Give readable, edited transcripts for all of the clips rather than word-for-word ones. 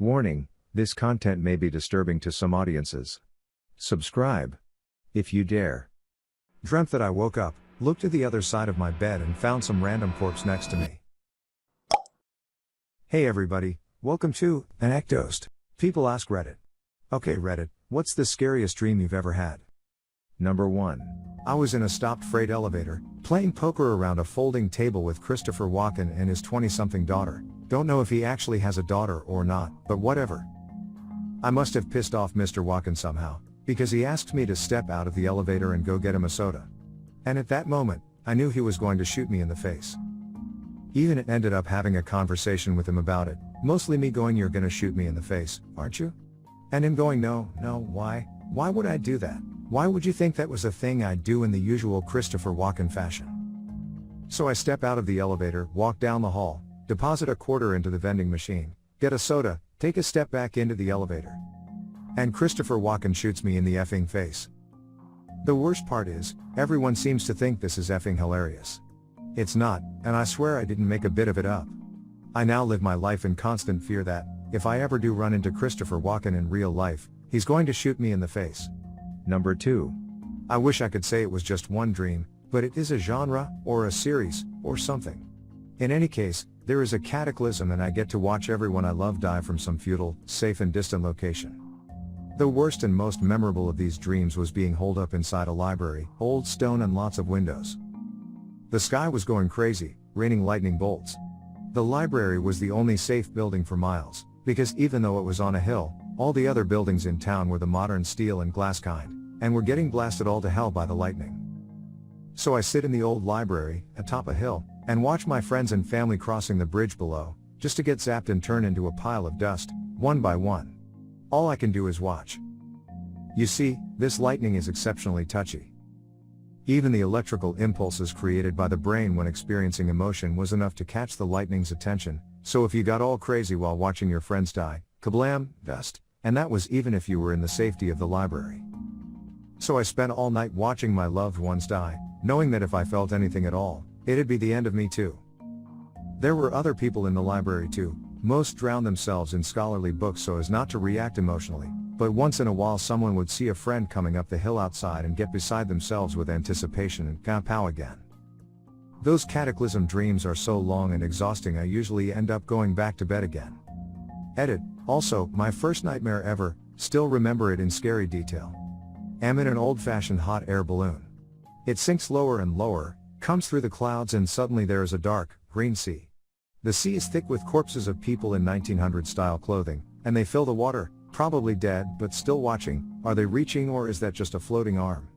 Warning, this content may be disturbing to some audiences. Subscribe. If you dare. Dreamt that I woke up, looked to the other side of my bed and found some random corpse next to me. Hey everybody, welcome to ANECDOSED. People ask Reddit. Okay Reddit, what's the scariest dream you've ever had? Number 1. I was in a stopped freight elevator, playing poker around a folding table with Christopher Walken and his 20-something daughter. Don't know if he actually has a daughter or not, but whatever. I must have pissed off Mr. Walken somehow, because he asked me to step out of the elevator and go get him a soda. And at that moment, I knew he was going to shoot me in the face. Even ended up having a conversation with him about it, mostly me going, "You're gonna shoot me in the face, aren't you?" And him going, no, why? Why would I do that? Why would you think that was a thing I'd do in the usual Christopher Walken fashion? So I step out of the elevator, walk down the hall, deposit a quarter into the vending machine, get a soda, take a step back into the elevator. And Christopher Walken shoots me in the effing face. The worst part is, everyone seems to think this is effing hilarious. It's not, and I swear I didn't make a bit of it up. I now live my life in constant fear that, if I ever do run into Christopher Walken in real life, he's going to shoot me in the face. Number 2. I wish I could say it was just one dream, but it is a genre, or a series, or something. In any case, there is a cataclysm and I get to watch everyone I love die from some futile, safe and distant location. The worst and most memorable of these dreams was being holed up inside a library, old stone and lots of windows. The sky was going crazy, raining lightning bolts. The library was the only safe building for miles, because even though it was on a hill, all the other buildings in town were the modern steel and glass kind, and were getting blasted all to hell by the lightning. So I sit in the old library, atop a hill, and watch my friends and family crossing the bridge below, just to get zapped and turn into a pile of dust, one by one. All I can do is watch. You see, this lightning is exceptionally touchy. Even the electrical impulses created by the brain when experiencing emotion was enough to catch the lightning's attention, so if you got all crazy while watching your friends die, kablam, dust, and that was even if you were in the safety of the library. So I spent all night watching my loved ones die, knowing that if I felt anything at all, it'd be the end of me too. There were other people in the library too. Most drowned themselves in scholarly books so as not to react emotionally, but once in a while someone would see a friend coming up the hill outside and get beside themselves with anticipation and kapow again. Those cataclysm dreams are so long and exhausting I usually end up going back to bed again. Edit. Also, my first nightmare ever, still remember it in scary detail. Am in an old-fashioned hot air balloon. It sinks lower and lower, comes through the clouds and suddenly there is a dark, green sea. The sea is thick with corpses of people in 1900s-style clothing, and they fill the water, probably dead but still watching. Are they reaching or is that just a floating arm?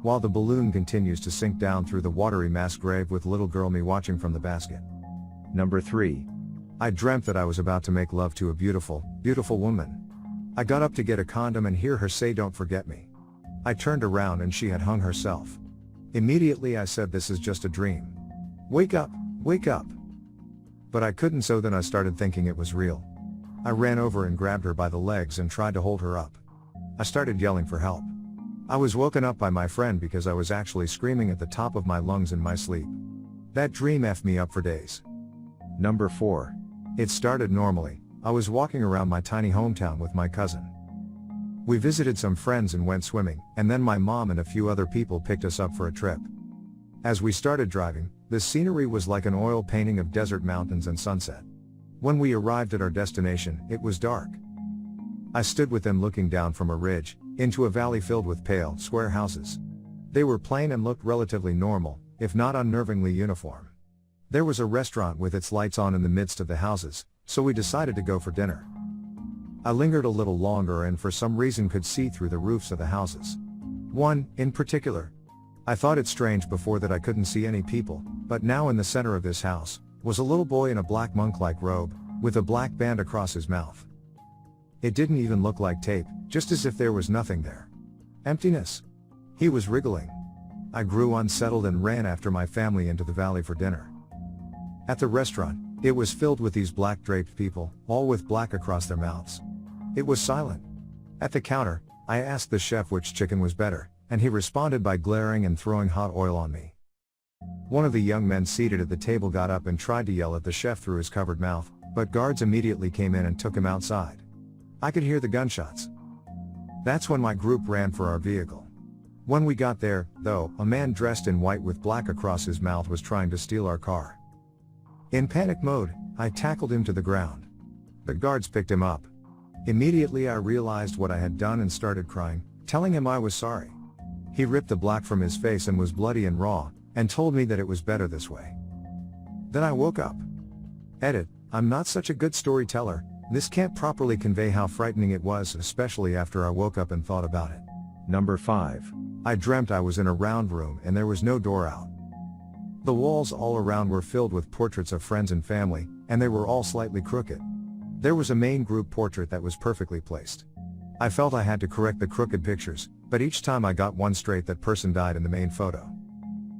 While the balloon continues to sink down through the watery mass grave with little girl me watching from the basket. Number 3. I dreamt that I was about to make love to a beautiful, beautiful woman. I got up to get a condom and hear her say, "Don't forget me." I turned around and she had hung herself. Immediately I said, "This is just a dream. Wake up, wake up." But I couldn't, so then I started thinking it was real. I ran over and grabbed her by the legs and tried to hold her up. I started yelling for help. I was woken up by my friend because I was actually screaming at the top of my lungs in my sleep. That dream effed me up for days. Number 4. It started normally. I was walking around my tiny hometown with my cousin. We visited some friends and went swimming, and then my mom and a few other people picked us up for a trip. As we started driving, the scenery was like an oil painting of desert mountains and sunset. When we arrived at our destination, it was dark. I stood with them looking down from a ridge, into a valley filled with pale, square houses. They were plain and looked relatively normal, if not unnervingly uniform. There was a restaurant with its lights on in the midst of the houses, so we decided to go for dinner. I lingered a little longer and for some reason could see through the roofs of the houses. One, in particular. I thought it strange before that I couldn't see any people, but now in the center of this house, was a little boy in a black monk-like robe, with a black band across his mouth. It didn't even look like tape, just as if there was nothing there. Emptiness. He was wriggling. I grew unsettled and ran after my family into the valley for dinner. At the restaurant, it was filled with these black draped people, all with black across their mouths. It was silent. At the counter, I asked the chef which chicken was better, and he responded by glaring and throwing hot oil on me. One of the young men seated at the table got up and tried to yell at the chef through his covered mouth, but guards immediately came in and took him outside. I could hear the gunshots. That's when my group ran for our vehicle. When we got there, though, a man dressed in white with black across his mouth was trying to steal our car. In panic mode, I tackled him to the ground. The guards picked him up. Immediately I realized what I had done and started crying, telling him I was sorry. He ripped the black from his face and was bloody and raw, and told me that it was better this way. Then I woke up. Edit, I'm not such a good storyteller, this can't properly convey how frightening it was, especially after I woke up and thought about it. Number 5. I dreamt I was in a round room and there was no door out. The walls all around were filled with portraits of friends and family, and they were all slightly crooked. There was a main group portrait that was perfectly placed. I felt I had to correct the crooked pictures, but each time I got one straight, that person died in the main photo.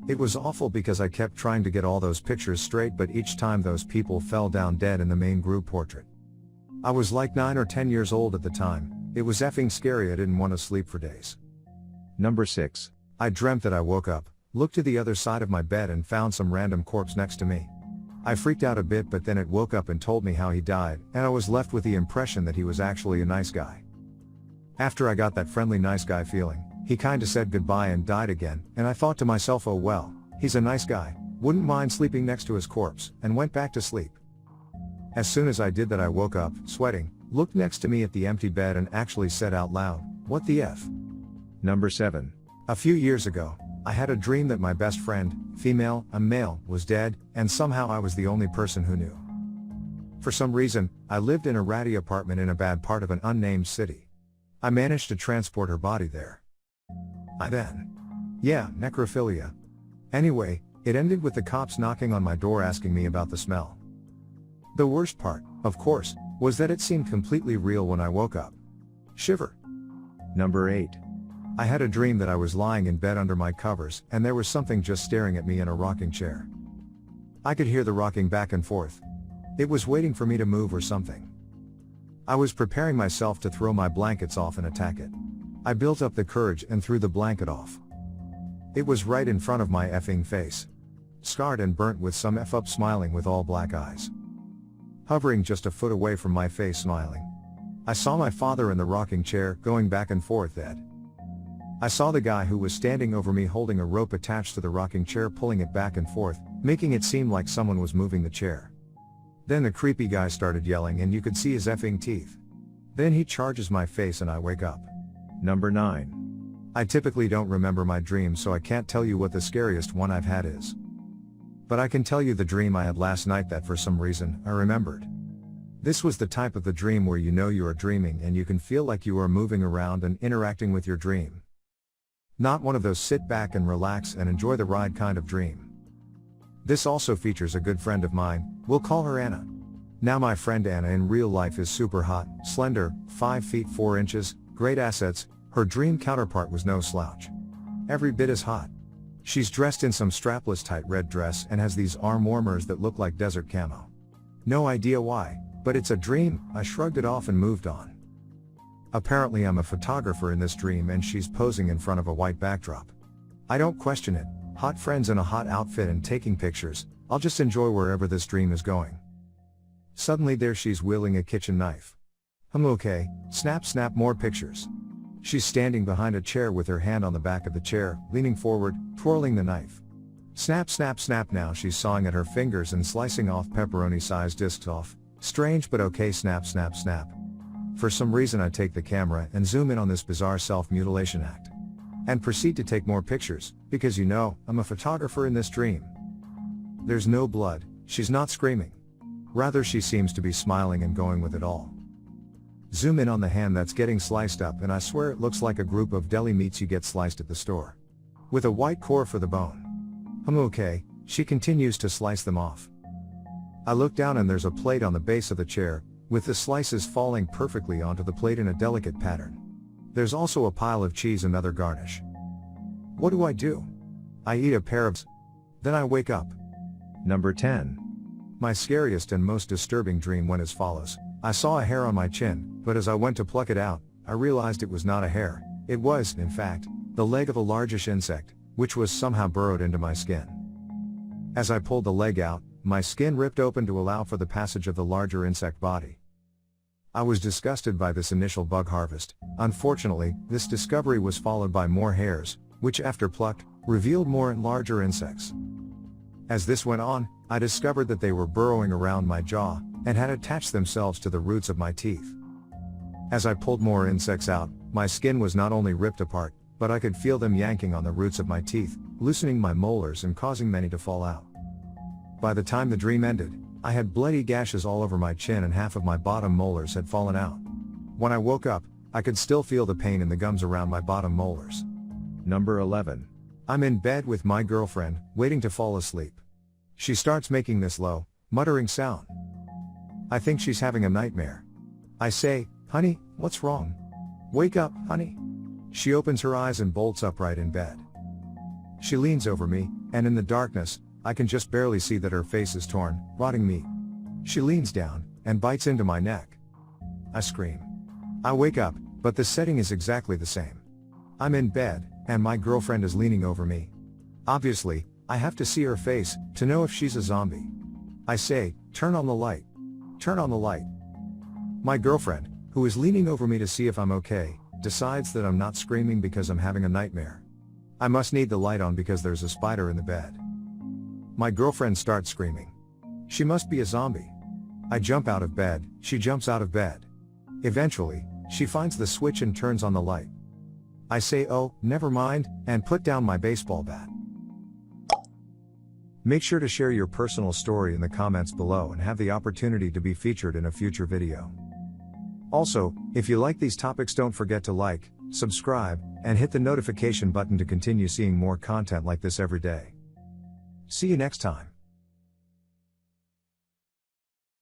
It was awful because I kept trying to get all those pictures straight, but each time those people fell down dead in the main group portrait. I was like 9 or 10 years old at the time. It was effing scary. I didn't want to sleep for days. Number 6. I dreamt that I woke up, looked to the other side of my bed and found some random corpse next to me. I freaked out a bit, but then it woke up and told me how he died, and I was left with the impression that he was actually a nice guy. After I got that friendly nice guy feeling, he kinda said goodbye and died again, and I thought to myself, oh well, he's a nice guy, wouldn't mind sleeping next to his corpse, and went back to sleep. As soon as I did that, I woke up, sweating, looked next to me at the empty bed and actually said out loud, what the F? Number 7. A few years ago, I had a dream that my best friend, female, a male, was dead, and somehow I was the only person who knew. For some reason, I lived in a ratty apartment in a bad part of an unnamed city. I managed to transport her body there. Necrophilia. Anyway, it ended with the cops knocking on my door asking me about the smell. The worst part, of course, was that it seemed completely real when I woke up. Shiver. Number 8. I had a dream that I was lying in bed under my covers, and there was something just staring at me in a rocking chair. I could hear the rocking back and forth. It was waiting for me to move or something. I was preparing myself to throw my blankets off and attack it. I built up the courage and threw the blanket off. It was right in front of my effing face. Scarred and burnt with some F up, smiling with all black eyes. Hovering just a foot away from my face, smiling. I saw my father in the rocking chair, going back and forth. I saw the guy who was standing over me holding a rope attached to the rocking chair, pulling it back and forth, making it seem like someone was moving the chair. Then the creepy guy started yelling and you could see his effing teeth. Then he charges my face and I wake up. Number 9. I typically don't remember my dreams, so I can't tell you what the scariest one I've had is. But I can tell you the dream I had last night that for some reason, I remembered. This was the type of the dream where you know you are dreaming and you can feel like you are moving around and interacting with your dream. Not one of those sit back and relax and enjoy the ride kind of dream. This also features a good friend of mine, we'll call her Anna. Now my friend Anna in real life is super hot, slender, 5 feet 4 inches, great assets. Her dream counterpart was no slouch. Every bit as hot. She's dressed in some strapless tight red dress and has these arm warmers that look like desert camo. No idea why, but it's a dream. I shrugged it off and moved on. Apparently I'm a photographer in this dream and she's posing in front of a white backdrop. I don't question it, hot friends in a hot outfit and taking pictures, I'll just enjoy wherever this dream is going. Suddenly there she's wielding a kitchen knife. Okay, snap snap, more pictures. She's standing behind a chair with her hand on the back of the chair, leaning forward, twirling the knife. Snap snap snap, now she's sawing at her fingers and slicing off pepperoni-sized discs off. Strange but okay, snap snap snap. For some reason I take the camera and zoom in on this bizarre self-mutilation act. And proceed to take more pictures, because you know, I'm a photographer in this dream. There's no blood, she's not screaming. Rather she seems to be smiling and going with it all. Zoom in on the hand that's getting sliced up and I swear it looks like a group of deli meats you get sliced at the store. With a white core for the bone. Okay, she continues to slice them off. I look down and there's a plate on the base of the chair, with the slices falling perfectly onto the plate in a delicate pattern. There's also a pile of cheese and other garnish. What do? I eat a pair of... Then I wake up. Number 10. My scariest and most disturbing dream went as follows. I saw a hair on my chin, but as I went to pluck it out, I realized it was not a hair. It was, in fact, the leg of a largish insect, which was somehow burrowed into my skin. As I pulled the leg out, my skin ripped open to allow for the passage of the larger insect body. I was disgusted by this initial bug harvest. Unfortunately, this discovery was followed by more hairs, which after plucked, revealed more and larger insects. As this went on, I discovered that they were burrowing around my jaw, and had attached themselves to the roots of my teeth. As I pulled more insects out, my skin was not only ripped apart, but I could feel them yanking on the roots of my teeth, loosening my molars and causing many to fall out. By the time the dream ended, I had bloody gashes all over my chin and half of my bottom molars had fallen out. When I woke up, I could still feel the pain in the gums around my bottom molars. Number 11. I'm in bed with my girlfriend, waiting to fall asleep. She starts making this low, muttering sound. I think she's having a nightmare. I say, "Honey, what's wrong? Wake up, honey." She opens her eyes and bolts upright in bed. She leans over me, and in the darkness, I can just barely see that her face is torn, rotting meat. She leans down, and bites into my neck. I scream. I wake up, but the setting is exactly the same. I'm in bed, and my girlfriend is leaning over me. Obviously, I have to see her face, to know if she's a zombie. I say, "Turn on the light. Turn on the light." My girlfriend, who is leaning over me to see if I'm okay, decides that I'm not screaming because I'm having a nightmare. I must need the light on because there's a spider in the bed. My girlfriend starts screaming. She must be a zombie. I jump out of bed, she jumps out of bed. Eventually, she finds the switch and turns on the light. I say, "Oh, never mind," and put down my baseball bat. Make sure to share your personal story in the comments below and have the opportunity to be featured in a future video. Also, if you like these topics, don't forget to like, subscribe, and hit the notification button to continue seeing more content like this every day. See you next time.